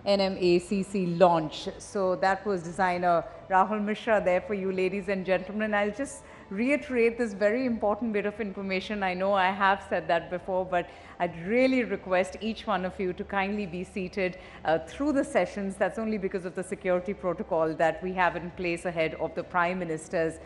NMACC launch. So that was designer Rahul Mishra there for you, ladies and gentlemen. I'll just reiterate this very important bit of information. I know I have said that before, but I'd really request each one of you to kindly be seated through the sessions. That's only because of the security protocol that we have in place ahead of the Prime Minister's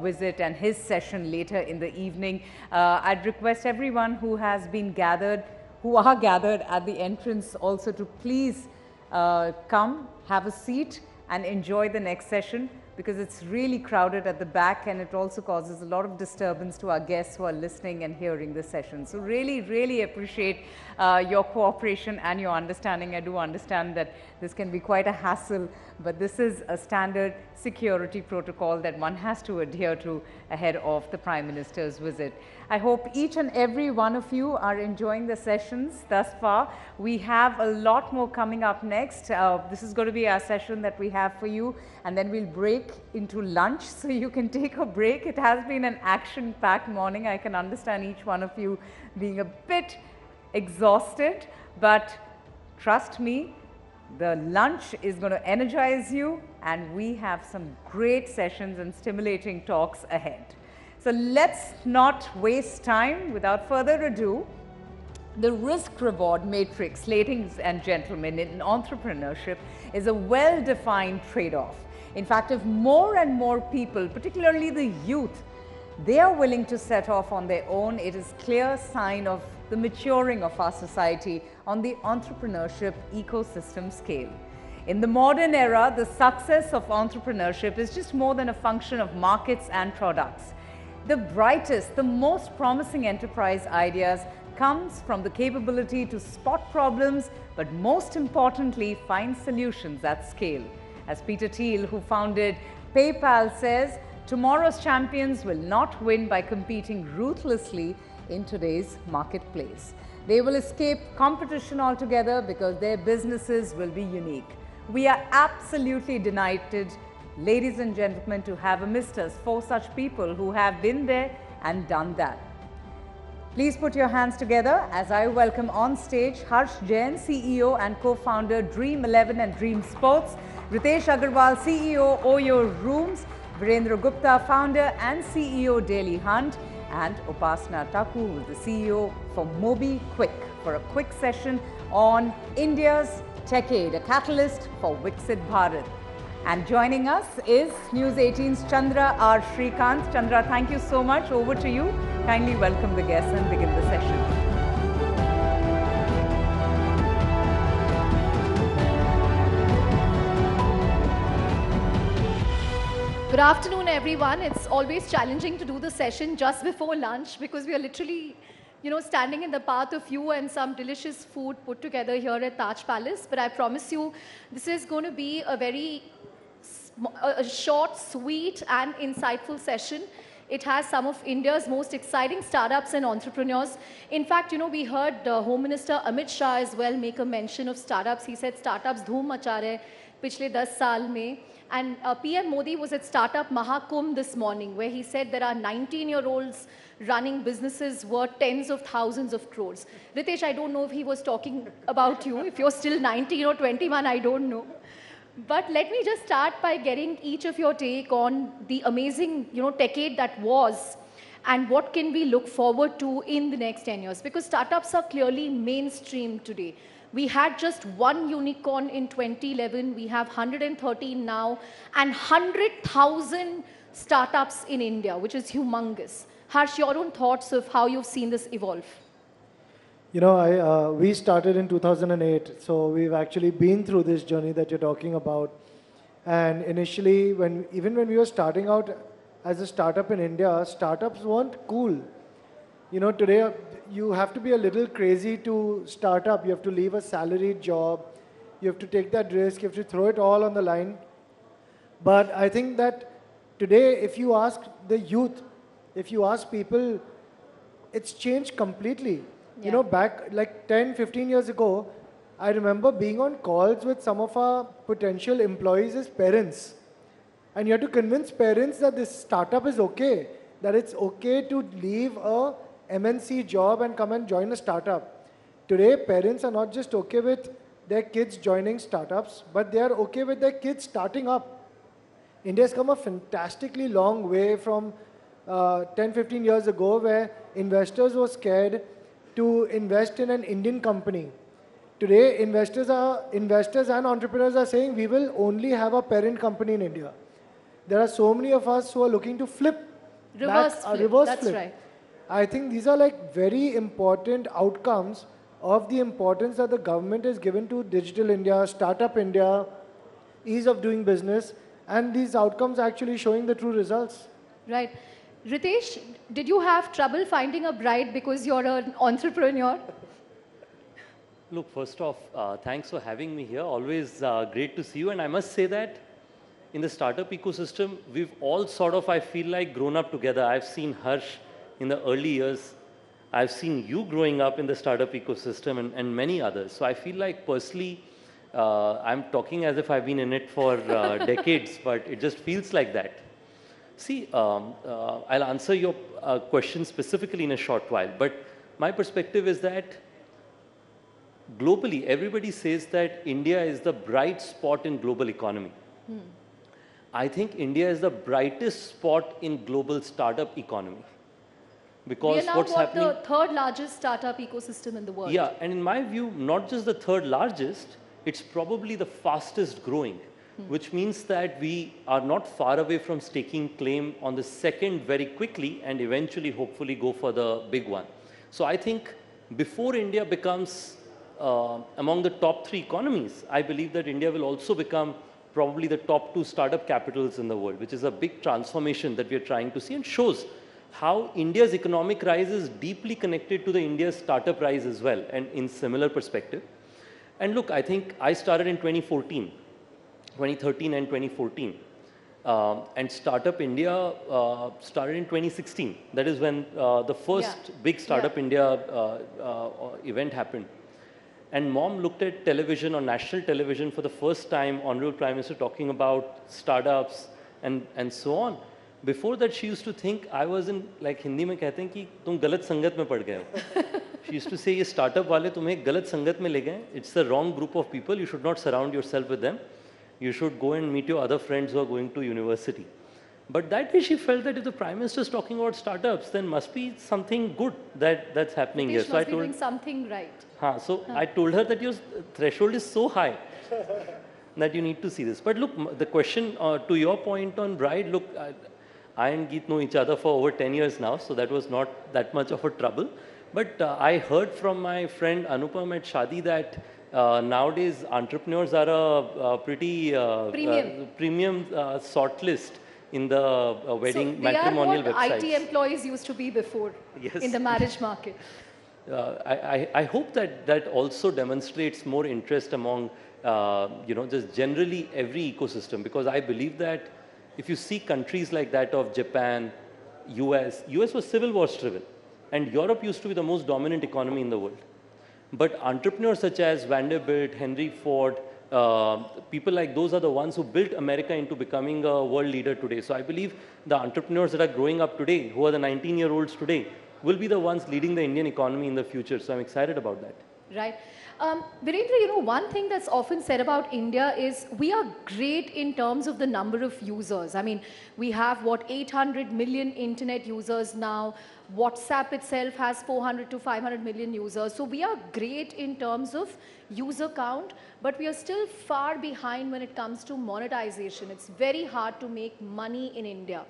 visit and his session later in the evening. I'd request everyone who has been gathered, who are gathered at the entrance also to please come, have a seat and enjoy the next session, because it's really crowded at the back and it also causes a lot of disturbance to our guests who are listening and hearing the session. So really appreciate your cooperation and your understanding. I do understand that this can be quite a hassle, but this is a standard security protocol that one has to adhere to ahead of the Prime Minister's visit. I hope each and every one of you are enjoying the sessions thus far. We have a lot more coming up next. This is going to be our session that we have for you, and then we'll break into lunch so you can take a break. It has been an action-packed morning. I can understand each one of you being a bit exhausted, but trust me, the lunch is going to energize you, and we have some great sessions and stimulating talks ahead. So let's not waste time. Without further ado, the risk-reward matrix, ladies and gentlemen, in entrepreneurship is a well-defined trade-off. In fact, if more and more people, particularly the youth, they are willing to set off on their own, it is a clear sign of the maturing of our society on the entrepreneurship ecosystem scale. In the modern era, the success of entrepreneurship is just more than a function of markets and products. The brightest, the most promising enterprise ideas comes from the capability to spot problems, but most importantly, find solutions at scale. As Peter Thiel, who founded PayPal, says, tomorrow's champions will not win by competing ruthlessly in today's marketplace. They will escape competition altogether because their businesses will be unique. We are absolutely delighted, ladies and gentlemen, to have amidst us 4 such people who have been there and done that. Please put your hands together as I welcome on stage Harsh Jain, CEO and co-founder Dream 11 and Dream Sports, Ritesh Agarwal, CEO Oyo Rooms, Virendra Gupta, founder and CEO Daily Hunt, and Upasana Taku, who is the CEO for Mobi Quick, for a quick session on India's TECHADE, a catalyst for VIKSIT Bharat. And joining us is News 18's Chandra R. Srikanth. Chandra, thank you so much. Over to you. Kindly welcome the guests and begin the session. Good afternoon, everyone. It's always challenging to do the session just before lunch because we are literally, standing in the path of you and some delicious food put together here at Taj Palace. But I promise you, this is going to be a short, sweet and insightful session. It has some of India's most exciting startups and entrepreneurs. In fact, we heard Home Minister Amit Shah as well make a mention of startups. He said startups dhoom macha rahe pichle 10 saal mein. And PM Modi was at Startup Mahakumbh this morning, where he said there are 19-year-olds running businesses worth tens of thousands of crores. Ritesh, I don't know if he was talking about you. If you're still 19 or 21, I don't know. But let me just start by getting each of your take on the amazing, decade that was, and what can we look forward to in the next 10 years? Because startups are clearly mainstream today. We had just 1 unicorn in 2011. We have 113 now, and 100,000 startups in India, which is humongous. Harsh, your own thoughts of how you've seen this evolve? We started in 2008, so we've actually been through this journey that you're talking about. And initially, even when we were starting out as a startup in India, startups weren't cool. Today you have to be a little crazy to start up. You have to leave a salaried job. You have to take that risk. You have to throw it all on the line. But I think that today, if you ask the youth, if you ask people, it's changed completely. Yeah. Back like 10, 15 years ago, I remember being on calls with some of our potential employees as parents. And you have to convince parents that this startup is okay, that it's okay to leave a MNC job and come and join a startup. Today, parents are not just okay with their kids joining startups, but they are okay with their kids starting up. India's come a fantastically long way from 10, 15 years ago where investors were scared to invest in an Indian company. Today, investors and entrepreneurs are saying we will only have a parent company in India. There are so many of us who are looking to flip. Reverse flip, that's flip. right. I think these are like very important outcomes of the importance that the government has given to Digital India, Startup India, ease of doing business, and these outcomes actually showing the true results. Right. Ritesh, did you have trouble finding a bride because you're an entrepreneur? Look, first off, thanks for having me here. Always great to see you. And I must say that in the startup ecosystem, we've all sort of, I feel like, grown up together. I've seen Harsh in the early years. I've seen you growing up in the startup ecosystem and many others. So I feel like personally, I'm talking as if I've been in it for decades, but it just feels like that. See, I'll answer your question specifically in a short while, but my perspective is that globally, everybody says that India is the bright spot in global economy. I think India is the brightest spot in global startup economy. Because we are now what's happening, the third largest startup ecosystem in the world. Yeah, and in my view, not just the third largest, it's probably the fastest growing, which means that we are not far away from staking claim on the second very quickly and eventually, hopefully, go for the big one. So I think before India becomes among the top 3 economies, I believe that India will also become probably the top 2 startup capitals in the world, which is a big transformation that we are trying to see and shows how India's economic rise is deeply connected to the India's startup rise as well, and in similar perspective. And look, I think I started in 2013 and 2014. And Startup India started in 2016. That is when the first big Startup India event happened. And Mom looked at television, on national television, for the first time, Honorable Prime Minister talking about startups and so on. Before that, she used to think I was in, like Hindi में कहते हैं कि तुम गलत संगत में पड़ गए हो. She used to say ये startup वाले तुम्हें गलत संगत में ले गए. It's the wrong group of people. You should not surround yourself with them. You should go and meet your other friends who are going to university. But that day she felt that if the Prime Minister is talking about startups, then must be something good that's happening here. So I told doing something right. I told her that your threshold is so high that you need to see this. But look, the question to your point on bride, look, I and Geet know each other for over 10 years now, so that was not that much of a trouble. But I heard from my friend Anupam at Shadi that nowadays entrepreneurs are a pretty premium sort list in the wedding matrimonial websites. So they are what IT employees used to be before in the marriage market. I hope that also demonstrates more interest among, just generally every ecosystem, because I believe that if you see countries like that of Japan, US was civil war driven, and Europe used to be the most dominant economy in the world. But entrepreneurs such as Vanderbilt, Henry Ford, people like those are the ones who built America into becoming a world leader today. So I believe the entrepreneurs that are growing up today, who are the 19-year-olds today, will be the ones leading the Indian economy in the future. So I'm excited about that. Right. Virendra, one thing that's often said about India is we are great in terms of the number of users. I mean, we have, 800 million internet users now. WhatsApp itself has 400 to 500 million users. So we are great in terms of user count, but we are still far behind when it comes to monetization. It's very hard to make money in India.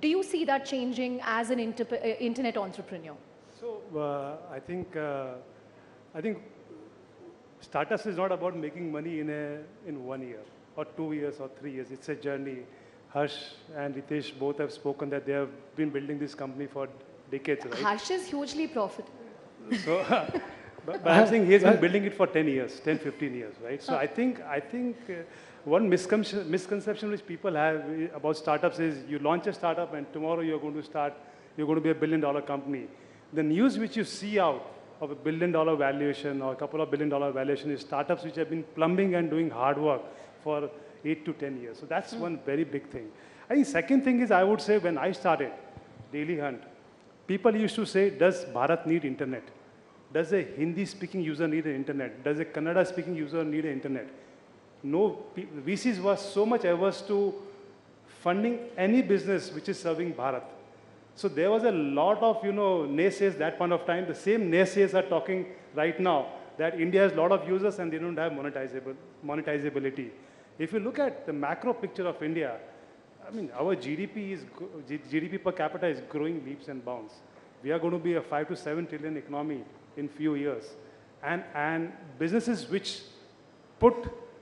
Do you see that changing as an internet entrepreneur? So I think startups is not about making money in 1 year or 2 years or 3 years. It's a journey. Harsh and Ritesh both have spoken that they have been building this company for decades, right? Harsh is hugely profitable. So, but I'm saying he has been building it for 10 years, 10, 15 years, right? So I think one misconception which people have about startups is you launch a startup and tomorrow you're going to be a $1 billion company. The news which you see out of a $1 billion valuation or a couple of $1 billion valuation is startups which have been plumbing and doing hard work for 8 to 10 years. So that's one very big thing. I think second thing is, I would say when I started Daily Hunt, people used to say, does Bharat need internet? Does a Hindi-speaking user need an internet? Does a Kannada-speaking user need an internet? No, VCs were so much averse to funding any business which is serving Bharat. So there was a lot of, naysayers that point of time. The same naysayers are talking right now that India has a lot of users and they don't have monetizability. If you look at the macro picture of India, I mean, our GDP per capita is growing leaps and bounds. We are going to be a 5 to 7 trillion economy in few years. And businesses which put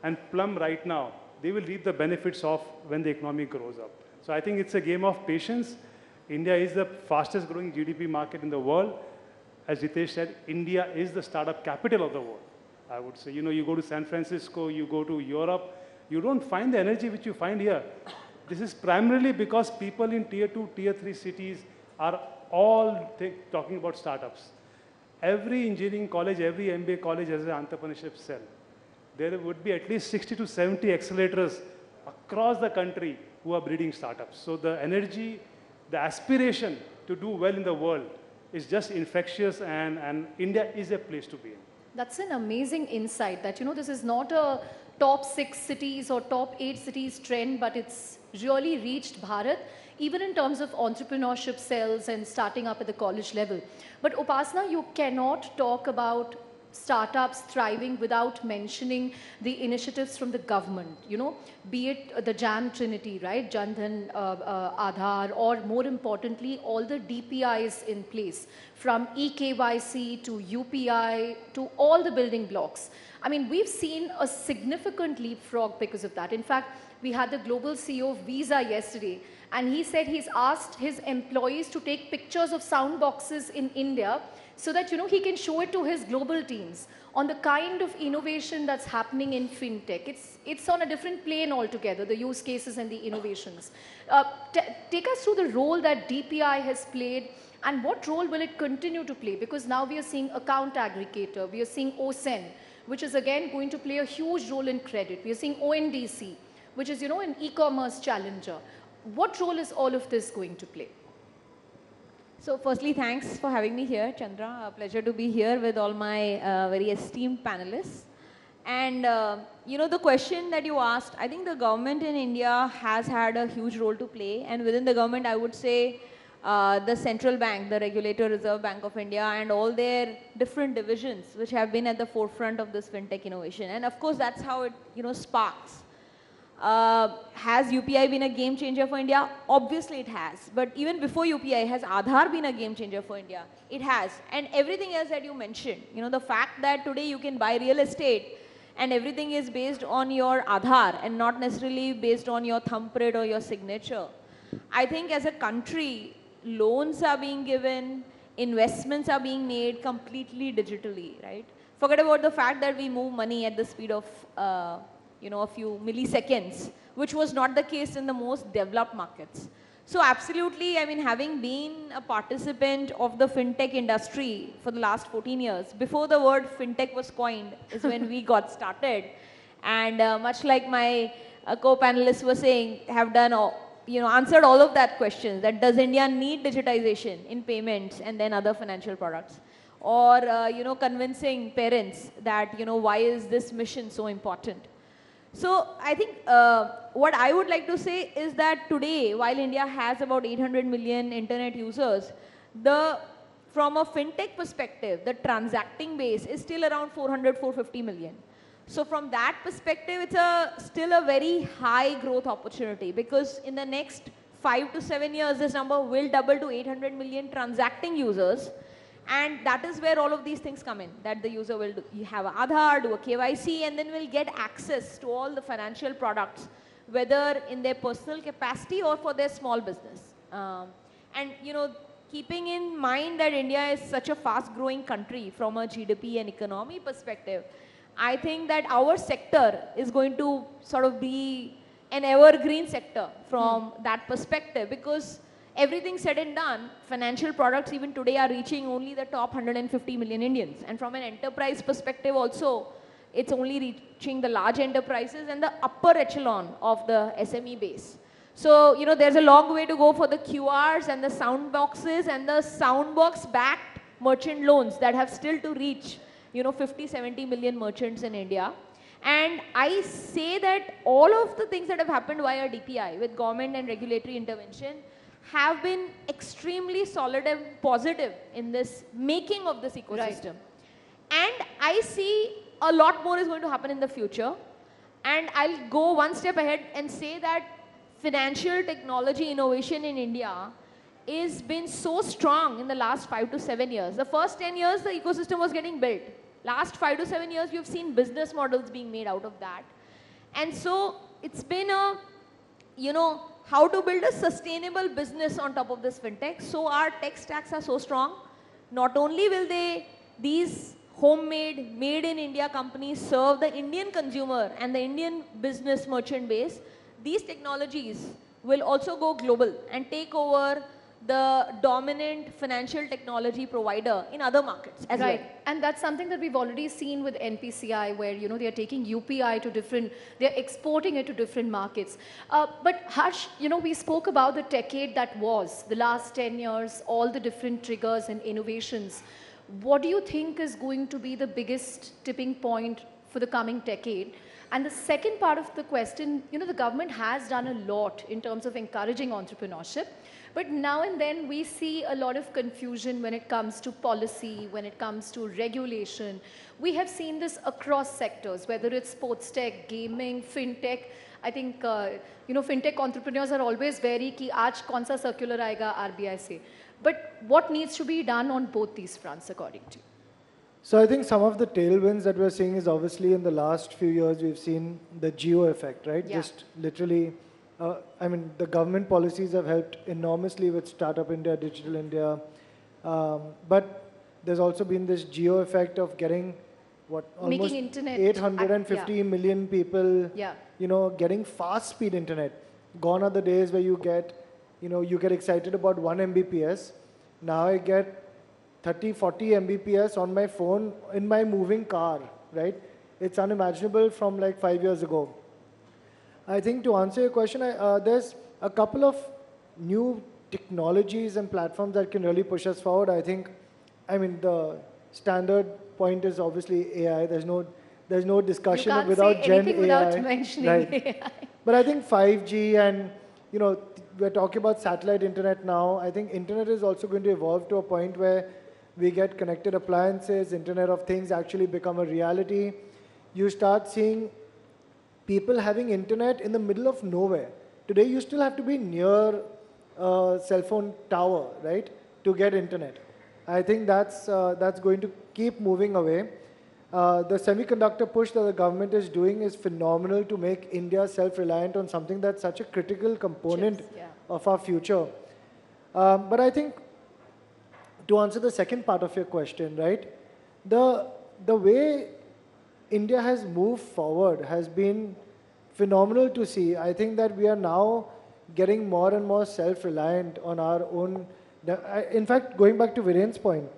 and plumb right now, they will reap the benefits of when the economy grows up. So I think it's a game of patience. India is the fastest growing GDP market in the world. As Ritesh said, India is the startup capital of the world. I would say, you go to San Francisco, you go to Europe, you don't find the energy which you find here. This is primarily because people in tier 2, tier 3 cities are all talking about startups. Every engineering college, every MBA college has an entrepreneurship cell. There would be at least 60 to 70 accelerators across the country who are breeding startups. So the energy, the aspiration to do well in the world is just infectious, and India is a place to be in. That's an amazing insight that, this is not a top 6 cities or top 8 cities trend, but it's really reached Bharat, even in terms of entrepreneurship cells and starting up at the college level. But Upasana, you cannot talk about startups thriving without mentioning the initiatives from the government, be it the JAM Trinity, right, Jan Dhan, Aadhaar, or more importantly, all the DPIs in place, from eKYC to UPI to all the building blocks. I mean, we've seen a significant leapfrog because of that. In fact, we had the global CEO of Visa yesterday, and he said he's asked his employees to take pictures of sound boxes in India so that, he can show it to his global teams on the kind of innovation that's happening in fintech. It's on a different plane altogether, the use cases and the innovations. Take us through the role that DPI has played, and what role will it continue to play? Because now we are seeing account aggregator, we are seeing OSEN, which is again going to play a huge role in credit. We are seeing ONDC, which is, an e-commerce challenger. What role is all of this going to play? So firstly, thanks for having me here, Chandra. A pleasure to be here with all my very esteemed panelists. And, the question that you asked, I think the government in India has had a huge role to play. And within the government, I would say the central bank, the regulator, Reserve Bank of India, and all their different divisions, which have been at the forefront of this fintech innovation. And of course, that's how it, sparks. Has UPI been a game changer for India? Obviously it has. But even before UPI, has Aadhaar been a game changer for India? It has. And everything else that you mentioned, the fact that today you can buy real estate and everything is based on your Aadhaar and not necessarily based on your thumbprint or your signature. I think as a country, loans are being given, investments are being made completely digitally, right? Forget about the fact that we move money at the speed of a few milliseconds, which was not the case in the most developed markets. So absolutely, I mean, having been a participant of the fintech industry for the last 14 years, before the word fintech was coined is when we got started. And much like my co-panelists were saying, have done, answered all of that questions, that does India need digitization in payments and then other financial products? Or, convincing parents that, why is this mission so important? So I think what I would like to say is that today, while India has about 800 million internet users, from a fintech perspective, the transacting base is still around 400, 450 million. So from that perspective, it's still a very high growth opportunity, because in the next 5 to 7 years, this number will double to 800 million transacting users. And that is where all of these things come in, that the user will have an Aadhaar, do a KYC, and then will get access to all the financial products, whether in their personal capacity or for their small business. And, keeping in mind that India is such a fast-growing country from a GDP and economy perspective, I think that our sector is going to sort of be an evergreen sector from that perspective, because everything said and done, financial products even today are reaching only the top 150 million Indians. And from an enterprise perspective also, it's only reaching the large enterprises and the upper echelon of the SME base. So, there's a long way to go for the QRs and the sound boxes and the sound box backed merchant loans that have still to reach, 50, 70 million merchants in India. And I say that all of the things that have happened via DPI with government and regulatory intervention have been extremely solid and positive in this making of this ecosystem. Right. And I see a lot more is going to happen in the future. And I'll go one step ahead and say that financial technology innovation in India is been so strong in the last 5 to 7 years. The first 10 years, the ecosystem was getting built. Last 5 to 7 years, you've seen business models being made out of that. And so it's been a, how to build a sustainable business on top of this fintech. So our tech stacks are so strong. Not only will these homemade, made in India companies serve the Indian consumer and the Indian business merchant base, these technologies will also go global and take over the dominant financial technology provider in other markets as well. And that's something that we've already seen with NPCI, where they are taking UPI to they're exporting it to different markets. But Harsh, we spoke about the decade that was, the last 10 years, all the different triggers and innovations. What do you think is going to be the biggest tipping point for the coming decade? And the second part of the question, the government has done a lot in terms of encouraging entrepreneurship. But now and then we see a lot of confusion when it comes to policy, when it comes to regulation. We have seen this across sectors, whether it's sports tech, gaming, fintech. I think, fintech entrepreneurs are always wary ki aaj kaun sa circular aayega RBI se. But what needs to be done on both these fronts according to you? So I think some of the tailwinds that we're seeing is obviously in the last few years we've seen the geo effect, right? Yeah. Just literally, the government policies have helped enormously with Startup India, Digital India. But there's also been this geo effect of getting almost 850 million people, getting fast speed internet. Gone are the days where you get excited about 1 Mbps. Now I get 30, 40 Mbps on my phone in my moving car, right? It's unimaginable from like 5 years ago. I think to answer your question, there's a couple of new technologies and platforms that can really push us forward. The standard point is obviously AI. There's no discussion without Gen AI. Without mentioning AI. But I think 5G and, we're talking about satellite internet now. I think internet is also going to evolve to a point where we get connected appliances, Internet of Things actually become a reality. You start seeing people having internet in the middle of nowhere. Today, you still have to be near a cell phone tower, right, to get internet. I think that's going to keep moving away. The semiconductor push that the government is doing is phenomenal to make India self-reliant on something that's such a critical component of our future. But I think to answer the second part of your question, right, the way India has moved forward has been phenomenal to see. I think that we are now getting more and more self-reliant on our own. In fact, going back to Viren's point,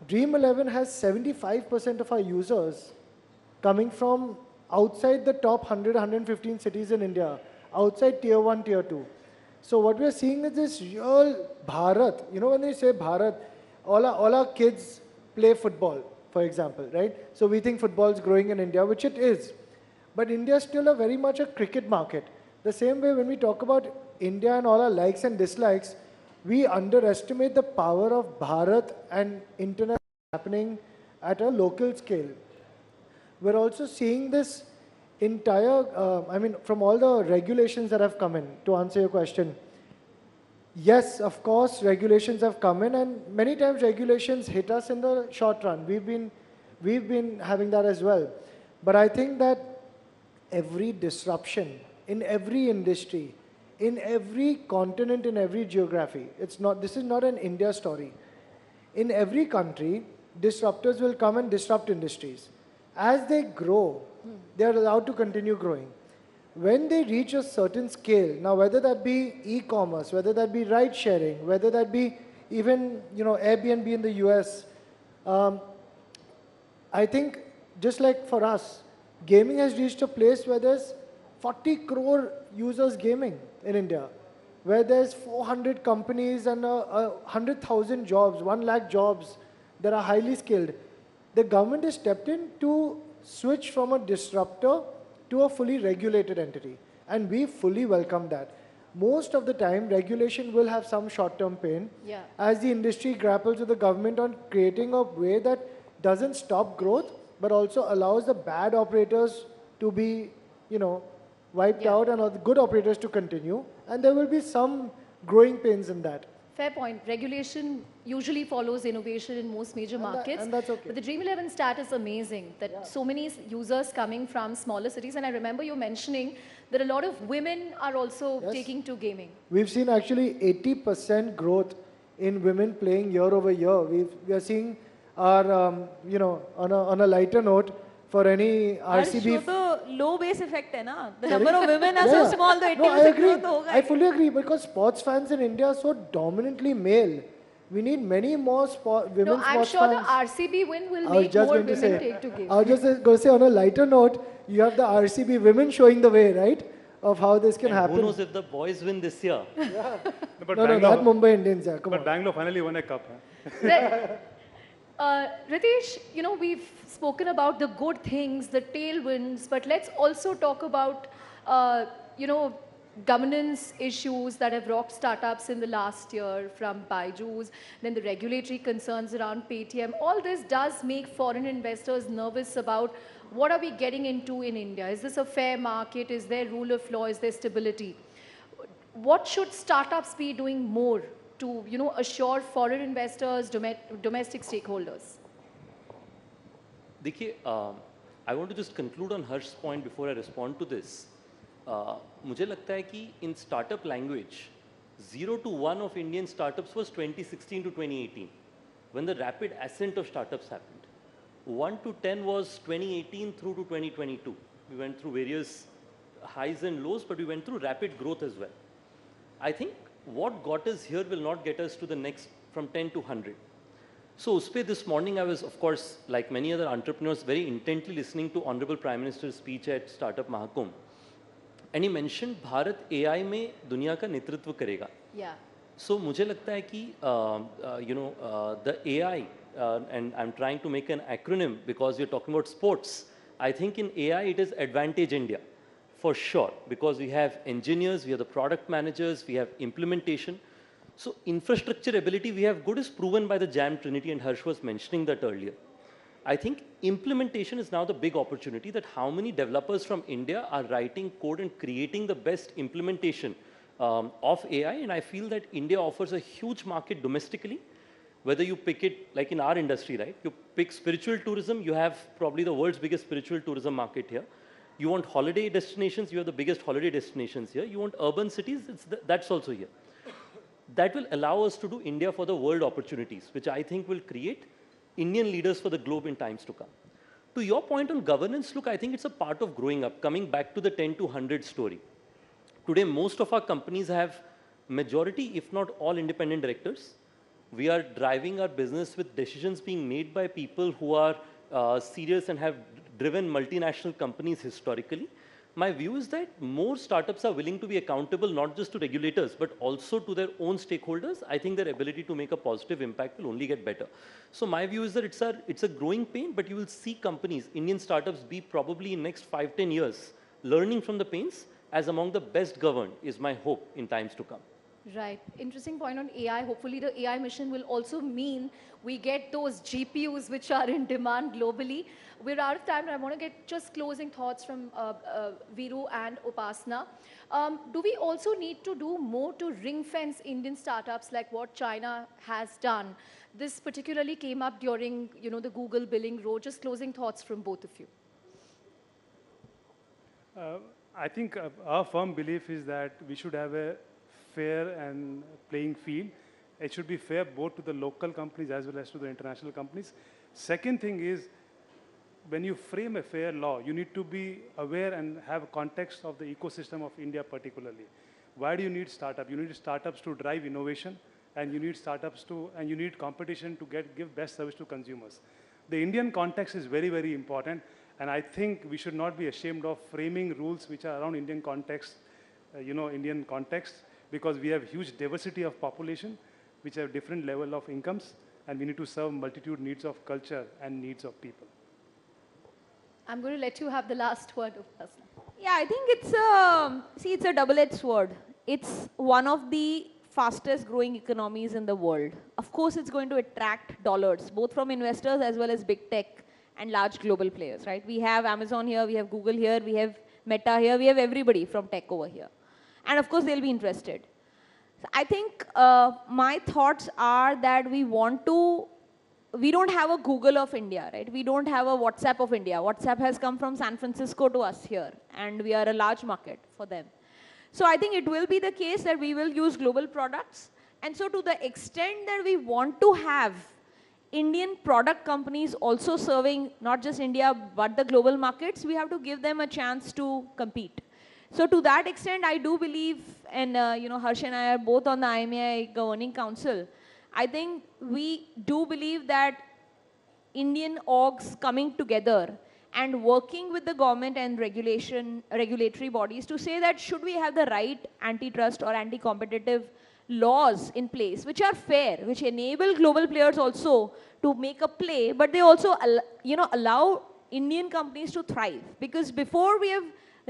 Dream11 has 75% of our users coming from outside the top 100, 115 cities in India, outside tier 1, tier 2. So what we're seeing is this real Bharat. When they say Bharat, all our kids play football, for example, right? So we think football is growing in India, which it is. But India is still very much a cricket market. The same way when we talk about India and all our likes and dislikes, we underestimate the power of Bharat and internet happening at a local scale. We're also seeing this entire, from all the regulations that have come in, to answer your question. Yes, of course, regulations have come in, and many times regulations hit us in the short run. We've been having that as well. But I think that every disruption in every industry, in every continent, in every geography, this is not an India story. In every country, disruptors will come and disrupt industries. As they grow, they are allowed to continue growing. When they reach a certain scale, now whether that be e-commerce, whether that be ride sharing, whether that be even Airbnb in the US, I think just like for us, gaming has reached a place where there's 40 crore users gaming in India. where there's 400 companies and 100,000 jobs, 1 lakh jobs that are highly skilled. The government has stepped in to switch from a disruptor to a fully regulated entity. And we fully welcome that. Most of the time, regulation will have some short-term pain as the industry grapples with the government on creating a way that doesn't stop growth, but also allows the bad operators to be, wiped out and all the good operators to continue. And there will be some growing pains in that. Fair point. Regulation usually follows innovation in most major markets. And that's okay. But the Dream 11 stat is amazing that so many users coming from smaller cities. And I remember you mentioning that a lot of women are also taking to gaming. We've seen actually 80% growth in women playing year over year. We are seeing our, on a lighter note, for any RCB. So low base effect hai na? The number of women are so small, the 80% I agree. growth hoga. I fully agree because sports fans in India are so dominantly male. We need many more women I'm sports sure fans. the RCB win will make more women take to gaming. I was just going to say on a lighter note, you have the RCB women showing the way, right? Of how this can happen. Who knows if the boys win this year? But No, not Mumbai Indians. Yeah, come but on. Bangalore finally won a cup. Huh? Ritesh, we've spoken about the good things, the tailwinds, but let's also talk about, governance issues that have rocked startups in the last year, from Byju's, then the regulatory concerns around Paytm. All this does make foreign investors nervous about what are we getting into in India? Is this a fair market? Is there rule of law? Is there stability? What should startups be doing more to, assure foreign investors, domestic stakeholders? देखिए, I want to just conclude on Harsh's point before I respond to this. मुझे लगता है कि in startup language, 0 to 1 of Indian startups was 2016 to 2018, when the rapid ascent of startups happened. 1 to 10 was 2018 through to 2022. We went through various highs and lows, but we went through rapid growth as well. I think what got us here will not get us to the next from 10 to 100. So Uspe, this morning I was, of course, like many other entrepreneurs, very intently listening to Honorable Prime Minister's speech at Startup Mahakumbh. And he mentioned Bharat AI में दुनिया का नेतृत्व करेगा. Yeah. So मुझे लगता है कि the AI, and I'm trying to make an acronym because we're talking about sports. I think in AI it is Advantage India. For sure, because we have engineers, we have the product managers, we have implementation. So infrastructure ability we have good is proven by the Jam Trinity, and Harsh was mentioning that earlier. I think implementation is now the big opportunity, that how many developers from India are writing code and creating the best implementation of AI, and I feel that India offers a huge market domestically. Whether you pick it, like in our industry, right? You pick spiritual tourism, you have probably the world's biggest spiritual tourism market here. You want holiday destinations, you have the biggest holiday destinations here. You want urban cities, that's also here. That will allow us to do India for the world opportunities, which I think will create Indian leaders for the globe in times to come. To your point on governance, look, I think it's a part of growing up, coming back to the 10 to 100 story. Today, most of our companies have majority, if not all, independent directors. We are driving our business with decisions being made by people who are serious and have driven multinational companies historically. My view is that more startups are willing to be accountable not just to regulators, but also to their own stakeholders. I think their ability to make a positive impact will only get better. So my view is that it's a growing pain, but you will see companies, Indian startups, be probably in next 5-10 years learning from the pains as among the best governed, is my hope in times to come. Right. Interesting point on AI. Hopefully the AI mission will also mean we get those GPUs which are in demand globally. We're out of time, and I want to get just closing thoughts from Viru and Upasna. Do we also need to do more to ring fence Indian startups like what China has done? This particularly came up during, the Google billing road. Just closing thoughts from both of you. I think our firm belief is that we should have a fair and playing field. It should be fair both to the local companies as well as to the international companies. Second thing is, when you frame a fair law, you need to be aware and have a context of the ecosystem of India particularly. Why do you need startups? You need startups to drive innovation, and you need and you need competition to give best service to consumers. The Indian context is very, very important, and I think we should not be ashamed of framing rules which are around Indian context, Indian context. because we have huge diversity of population, which have different level of incomes, and we need to serve multitude needs of culture and needs of people. I'm going to let you have the last word, Upasana. Yeah, I think it's a double-edged sword. It's one of the fastest growing economies in the world. Of course, it's going to attract dollars, both from investors as well as big tech and large global players, right? We have Amazon here, we have Google here, we have Meta here, we have everybody from tech over here. And of course, they'll be interested. So I think my thoughts are that we don't have a Google of India, right? We don't have a WhatsApp of India. WhatsApp has come from San Francisco to us here, and we are a large market for them. So I think it will be the case that we will use global products. And so to the extent that we want to have Indian product companies also serving not just India, but the global markets, we have to give them a chance to compete. So to that extent, I do believe, and Harsh and I are both on the IMAI Governing Council, I think we do believe that Indian orgs coming together and working with the government and regulatory bodies to say that should we have the right antitrust or anti-competitive laws in place, which are fair, which enable global players also to make a play, but they also allow Indian companies to thrive. Because before we have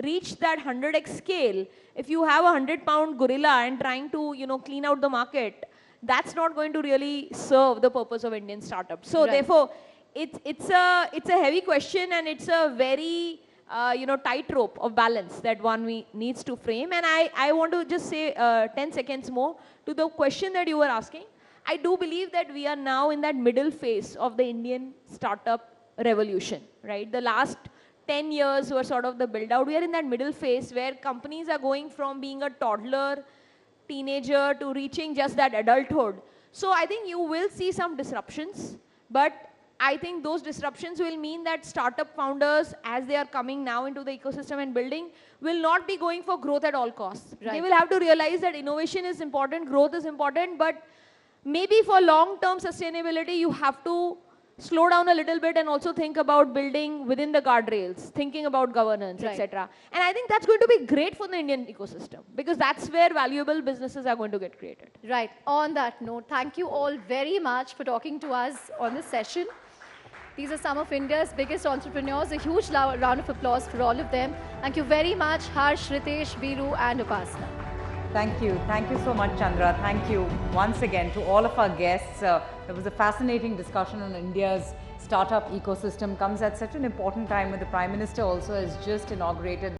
reached that 100x scale, if you have a 100-pound gorilla and trying to clean out the market, that's not going to really serve the purpose of Indian startups. So therefore, it's a heavy question, and it's a very tightrope of balance that one needs to frame. And I want to just say 10 seconds more to the question that you were asking. I do believe that we are now in that middle phase of the Indian startup revolution, right? The last 10 years were sort of the build out. We are in that middle phase where companies are going from being a toddler, teenager to reaching just that adulthood. So I think you will see some disruptions, but I think those disruptions will mean that startup founders, as they are coming now into the ecosystem and building, will not be going for growth at all costs. Right. They will have to realize that innovation is important, growth is important, but maybe for long-term sustainability, you have to slow down a little bit and also think about building within the guardrails, thinking about governance, etc. And I think that's going to be great for the Indian ecosystem, because that's where valuable businesses are going to get created. Right. On that note, thank you all very much for talking to us on this session. These are some of India's biggest entrepreneurs. A huge round of applause for all of them. Thank you very much, Harsh, Ritesh, Viru, and Upasana. Thank you. Thank you so much, Chandra. Thank you once again to all of our guests. It was a fascinating discussion on India's startup ecosystem. Comes at such an important time when the Prime Minister also has just inaugurated